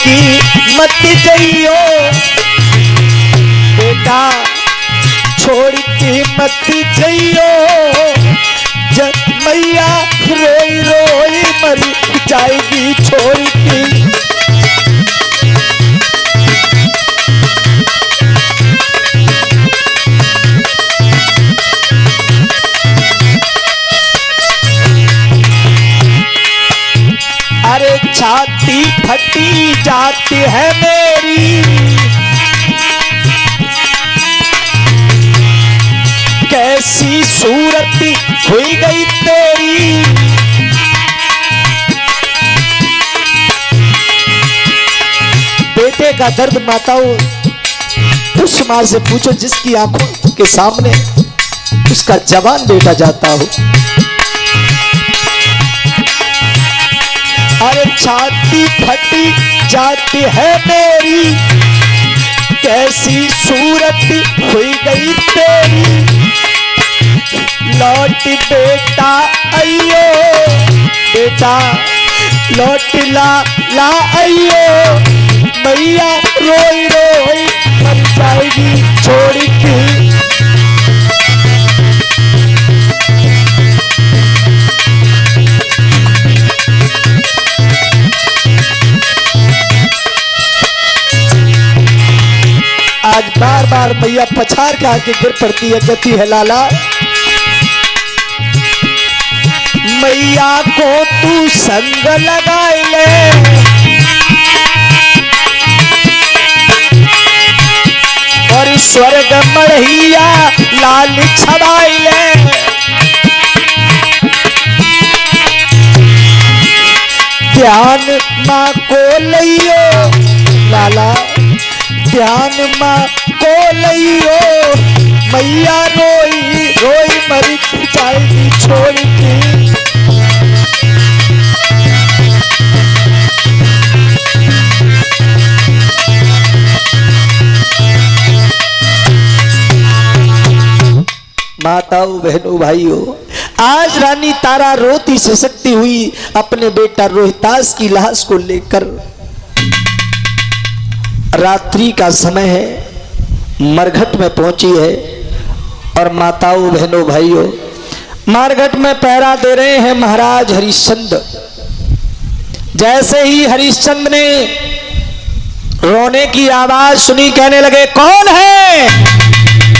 की मत जइयो बेटा, छोड़ के मत जइयो, जब मैया रोई रोई मर जाएगी छोड़ के। अरे छाती फटी जाती है मेरी, कैसी सूरत हुई गई तेरी, बेटे का दर्द माताओं उस मां से पूछो जिसकी आंखों के सामने उसका जवान बेटा जाता हो। अरे छाती फटी जाती है मेरी, कैसी सूरत हुई गई तेरी, लौट बेटा आइयो बेटा, लौट ला आइयो, मैया रोई रोई मर जाएगी छोड़ के। आज बार बार मैया पछाड़ के आके गिर पड़ती है, कहती है लाला मैया को तू संग लगाए ले, और स्वर्ग मढ़िया लाल छवाई ले, ध्यान माँ को लियो लाला, ध्यान माँ को लियो, मैया रोई रोई मर जाएगी छोड़ के। माताओं बहनों भाइयों, आज रानी तारा रोती सशक्ति हुई अपने बेटा रोहितास की लाश को लेकर, रात्रि का समय है, मरघट में पहुंची है, और माताओं बहनों भाइयों मरघट में पहरा दे रहे हैं महाराज हरिश्चंद्र। जैसे ही हरिश्चंद्र ने रोने की आवाज सुनी, कहने लगे कौन है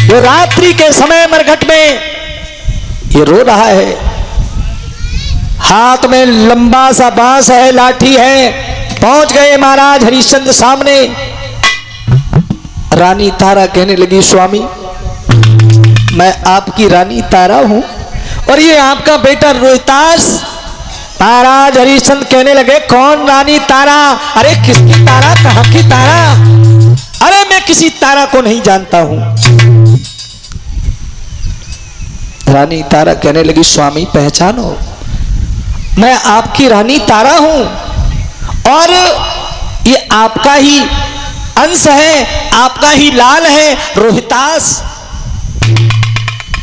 जो रात्रि के समय मरघट में ये रो रहा है, हाथ में लंबा सा बांस है, लाठी है। पहुंच गए महाराज हरिश्चंद्र सामने। रानी तारा कहने लगी स्वामी मैं आपकी रानी तारा हूं और ये आपका बेटा रोहितास। महाराज हरिश्चंद्र कहने लगे कौन रानी तारा? अरे किसकी तारा, कहां की तारा? अरे मैं किसी तारा को नहीं जानता हूं। रानी तारा कहने लगी स्वामी पहचानो, मैं आपकी रानी तारा हूं और ये आपका ही अंश है, आपका ही लाल है रोहितास।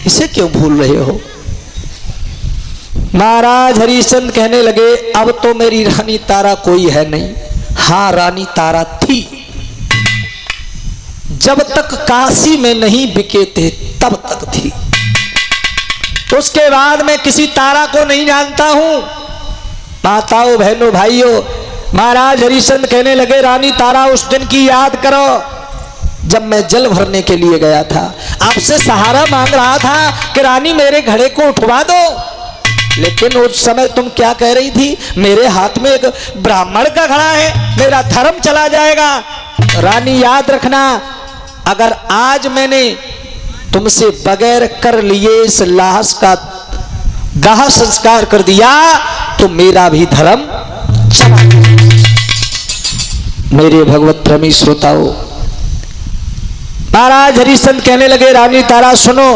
इसे क्यों भूल रहे हो? महाराज हरिश्चंद्र कहने लगे अब तो मेरी रानी तारा कोई है नहीं। हां रानी तारा थी, जब तक काशी में नहीं बिके थे तब तक थी, उसके बाद मैं किसी तारा को नहीं जानता हूं। माताओं बहनों भाइयों, महाराज हरिश्चंद्र कहने लगे रानी तारा उस दिन की याद करो जब मैं जल भरने के लिए गया था, आपसे सहारा मांग रहा था कि रानी मेरे घड़े को उठवा दो, लेकिन उस समय तुम क्या कह रही थी? मेरे हाथ में एक ब्राह्मण का घड़ा है, मेरा धर्म चला जाएगा। रानी याद रखना, अगर आज मैंने तुमसे बगैर कर लिए इस लाश का दाह संस्कार कर दिया तो मेरा भी धर्म चला। मेरे भगवत प्रेमी श्रोताओं, महाराज हरिश्चंद्र कहने लगे रानी तारा सुनो,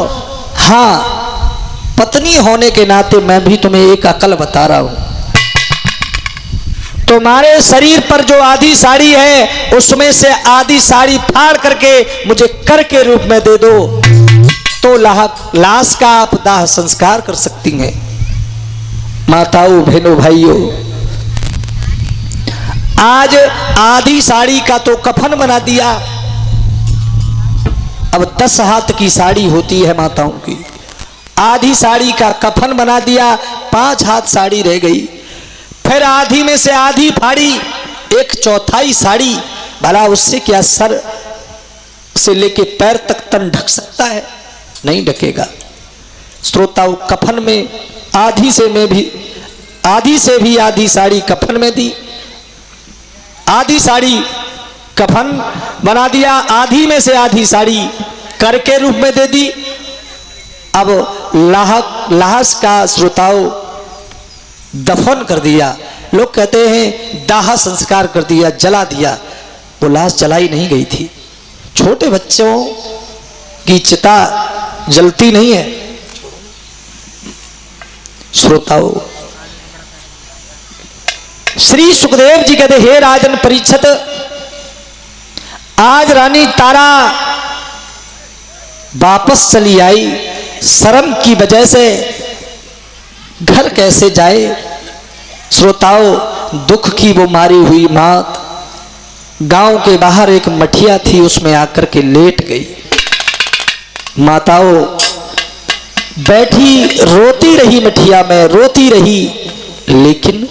हाँ पत्नी होने के नाते मैं भी तुम्हें एक अकल बता रहा हूं। तुम्हारे शरीर पर जो आधी साड़ी है उसमें से आधी साड़ी फाड़ करके मुझे कर के रूप में दे दो तो लाश का आप दाह संस्कार कर सकती हैं। माताओं बहनों भाइयों, आज आधी साड़ी का तो कफन बना दिया। अब 10 हाथ की साड़ी होती है माताओं की, आधी साड़ी का कफन बना दिया, 5 हाथ साड़ी रह गई। फिर आधी में से आधी फाड़ी, 1/4 साड़ी। भला उससे क्या सर से लेके पैर तक तन ढक सकता है? नहीं ढकेगा। श्रोताओं, कफन में आधी से भी आधी साड़ी कफन में दी, आधी साड़ी कफन बना दिया, आधी में से आधी साड़ी कर के रूप में दे दी। अब लाश का श्रोताओं दफन कर दिया। लोग कहते हैं दाह संस्कार कर दिया, जला दिया। वो लाश जलाई नहीं गई थी। छोटे बच्चों की चिता जलती नहीं है। श्रोताओं, श्री सुखदेव जी कहते, हे राजन परीक्षित, आज रानी तारा वापस चली आई, शर्म की वजह से घर कैसे जाए। श्रोताओं, दुख की वो मारी हुई मात गांव के बाहर एक मठिया थी, उसमें आकर के लेट गई। माताओं बैठी रोती रही, मठिया में रोती रही, लेकिन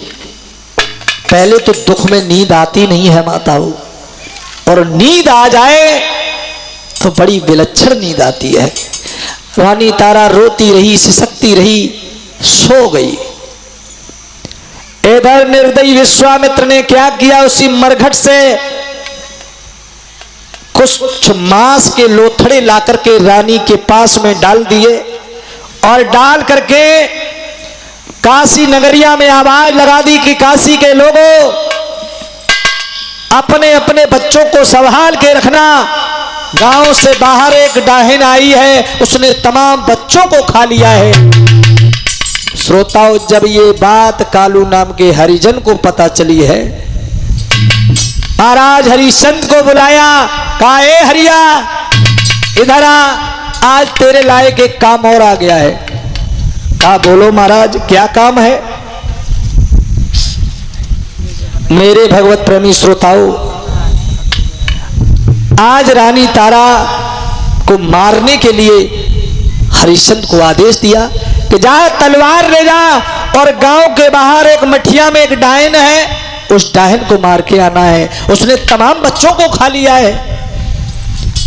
पहले तो दुख में नींद आती नहीं है माताओं, और नींद आ जाए तो बड़ी विलक्षण नींद आती है। रानी तारा रोती रही, सिसकती रही, सो गई। इधर निर्दयी विश्वामित्र ने क्या किया, उसी मरघट से कुछ मांस के लोथड़े लाकर के रानी के पास में डाल दिए, और डाल करके काशी नगरिया में आवाज लगा दी कि काशी के लोगों, अपने अपने बच्चों को संभाल के रखना। गांव से बाहर एक डाहिन आई है, उसने तमाम बच्चों को खा लिया है। श्रोताओं, जब ये बात कालू नाम के हरिजन को पता चली है, महाराज हरिश्चंद्र को बुलाया, कहा, ए हरिया इधर आ, आज तेरे लायक एक काम और आ गया है। कहा, बोलो महाराज, क्या काम है? मेरे भगवत प्रेमी श्रोताओं, आज रानी तारा को मारने के लिए हरिश्चंद्र को आदेश दिया कि जा तलवार ले जा, और गांव के बाहर एक मठिया में एक डायन है, उस डायन को मार के आना है, उसने तमाम बच्चों को खा लिया है।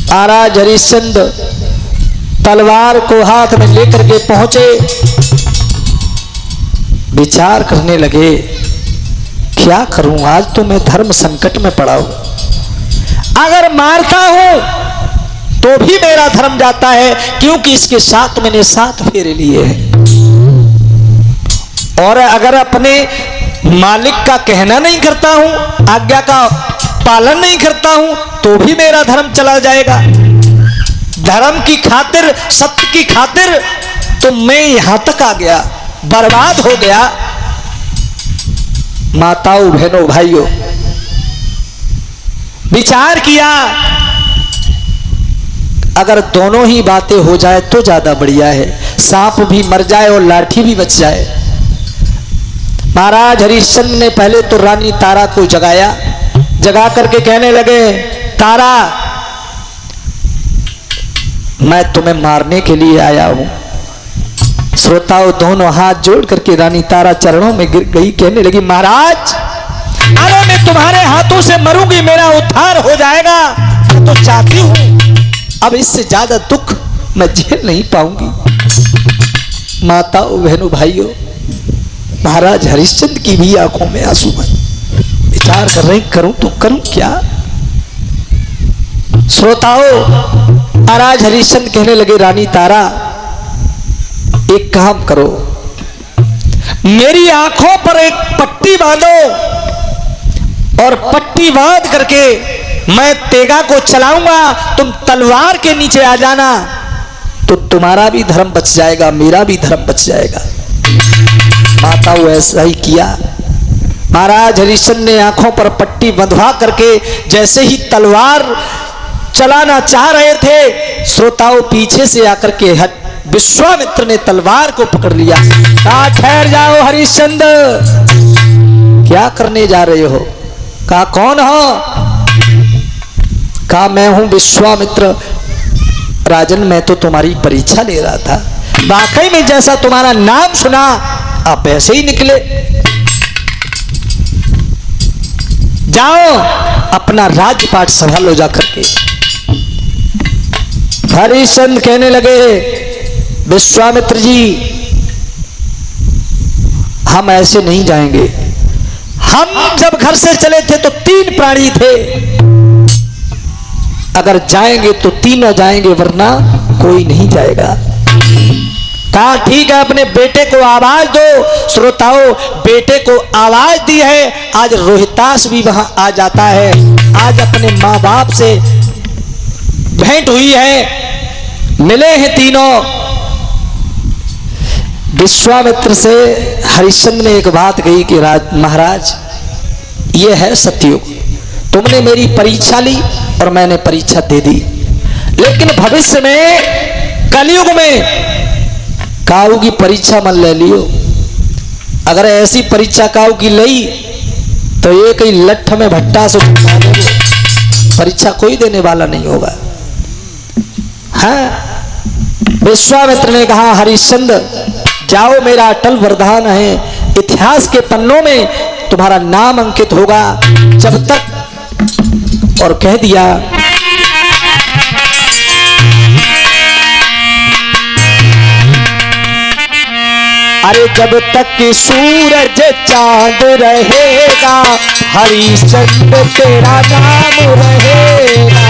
महाराज हरिश्चंद्र तलवार को हाथ में लेकर के पहुंचे, विचार करने लगे, क्या करूं, आज तो मैं धर्म संकट में पड़ा हूं। अगर मारता हूं तो भी मेरा धर्म जाता है, क्योंकि इसके साथ मैंने 7 फेरे लिए हैं। और अगर अपने मालिक का कहना नहीं करता हूं, आज्ञा का पालन नहीं करता हूं, तो भी मेरा धर्म चला जाएगा। धर्म की खातिर, सत्य की खातिर तो मैं यहां तक आ गया, बर्बाद हो गया। माताओं, बहनों, भाइयों, विचार किया, अगर दोनों ही बातें हो जाए तो ज्यादा बढ़िया है। सांप भी मर जाए और लाठी भी बच जाए। महाराज हरिश्चंद्र ने पहले तो रानी तारा को जगाया, जगा करके कहने लगे, तारा, मैं तुम्हें मारने के लिए आया हूं। श्रोताओं, दोनों हाथ जोड़ करके रानी तारा चरणों में गिर गई, कहने लगी, महाराज, अरे मैं तुम्हारे हाथों से मरूंगी, मेरा उद्धार हो जाएगा, मैं तो चाहती हूं, अब इससे ज्यादा दुख मैं झेल नहीं पाऊंगी। माताओं, बहनों, भाइयों, महाराज हरिश्चंद्र की भी आंखों में आंसू है। विचार कर रहे, करूं तो करूं क्या। श्रोताओं, महाराज हरिश्चंद्र कहने लगे, रानी तारा, एक काम करो, मेरी आंखों पर एक पट्टी बांधो, और पट्टी बांध करके मैं तेगा को चलाऊंगा, तुम तलवार के नीचे आ जाना, तो तुम्हारा भी धर्म बच जाएगा, मेरा भी धर्म बच जाएगा। माताओं, ऐसा ही किया। महाराज हरिश्चंद्र ने आंखों पर पट्टी बंधवा करके जैसे ही तलवार चलाना चाह रहे थे, श्रोताओं, पीछे से आकर के विश्वामित्र ने तलवार को पकड़ लिया। कहा, ठहर जाओ हरिश्चंद्र, क्या करने जा रहे हो? कहा कौन हो? कहा मैं हूं विश्वामित्र राजन, मैं तो तुम्हारी परीक्षा ले रहा था। वाकई में जैसा तुम्हारा नाम सुना आप ऐसे ही निकले। जाओ अपना राजपाट संभालो जाकर के। हरिश्चंद्र कहने लगे विश्वामित्र जी हम ऐसे नहीं जाएंगे। हम जब घर से चले थे तो 3 प्राणी थे, अगर जाएंगे तो तीनों जाएंगे वरना कोई नहीं जाएगा। कहा ठीक है अपने बेटे को आवाज दो। श्रोताओं बेटे को आवाज दी है, आज रोहितास भी वहां आ जाता है। आज अपने माँ बाप से भेंट हुई है, मिले हैं तीनों। विश्वामित्र से हरिश्चंद्र ने एक बात कही कि महाराज ये है सतयुग, तुमने मेरी परीक्षा ली और मैंने परीक्षा दे दी, लेकिन भविष्य में कलयुग में काऊ की परीक्षा मन ले लियो। अगर ऐसी परीक्षा काऊ की लई तो एक ही लठ में भट्टा से उठा देंगे, परीक्षा कोई देने वाला नहीं होगा। हाँ विश्वामित्र ने कहा हरिश्चंद्र जाओ, मेरा अटल वरदान है, इतिहास के पन्नों में तुम्हारा नाम अंकित होगा जब तक। और कह दिया अरे जब तक सूरज चांद रहेगा हरिश्चंद्र तेरा नाम रहेगा।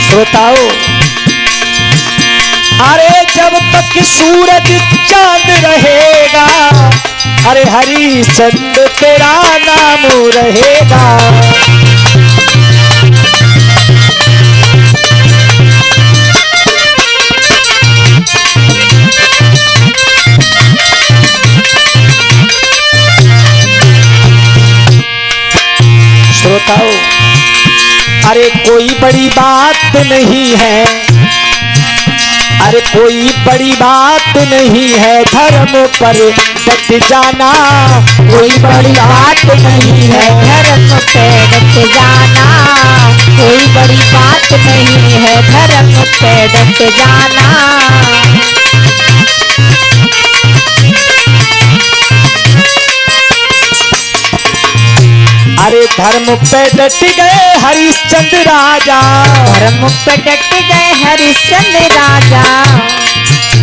श्रोताओं अरे जब तक सूरज चांद रहेगा अरे हरिश्चंद्र तेरा नाम रहेगा। श्रोताओं अरे कोई बड़ी बात नहीं है, अरे कोई बड़ी बात नहीं है धर्म पर डट जाना। कोई बड़ी बात नहीं है धर्म पे डट जाना। कोई बड़ी बात नहीं है धर्म पे डट जाना। अरे धर्म पे डट गए हरिश्चंद्र राजा। धर्म पे डट गए हरिश्चंद्र राजा।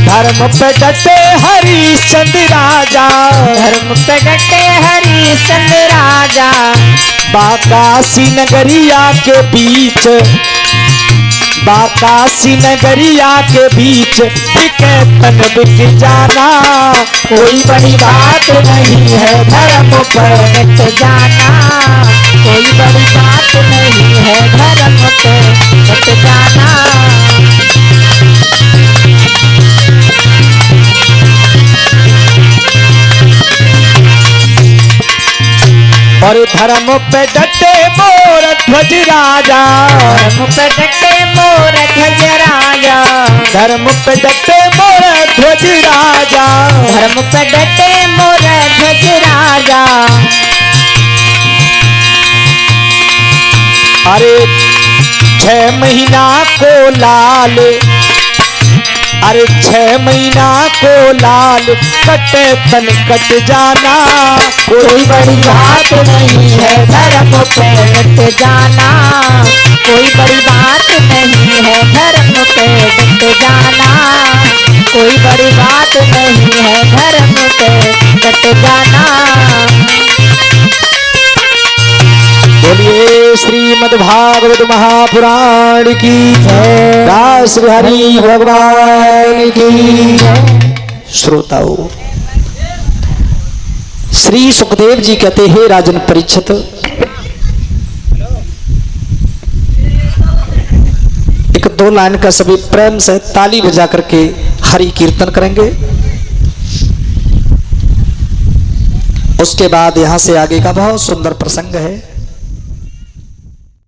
धर्म पे डटे हरिश्चंद्र राजा। धर्म पे डटे हरिश्चंद्र राजा। बाकासी नगरिया के बीच, बाकासी नगरिया के बीच बिके तन बिक जाना। कोई बड़ी बात नहीं है धर्म पर डट जाना। कोई बड़ी बात नहीं है धर्म पर डट जाना। और धर्म पे डटे मोर ध्वज राजा। धर्म पे डटे मोर ध्वज राजा। धर्म पे डटे मोर ध्वज राजा। धर्म पे डटे मोर ध्वज राजा। अरे 6 महीना को लाल, अरे 6 महीना को लाल कटे तन कट जाना। कोई बड़ी बात नहीं है धर्म पे डट जाना। कोई बड़ी बात नहीं है धर्म पे डट जाना। कोई बड़ी बात नहीं है धर्म पे डट जाना। बोलिए श्रीमद्भागवत महापुराण की जय। दास हरि भगवान की जय। श्रोताओं श्री सुखदेव जी कहते हैं राजन परीक्षित, एक 2 लाइन का सभी प्रेम से ताली बजा करके हरि कीर्तन करेंगे। उसके बाद यहां से आगे का बहुत सुंदर प्रसंग है।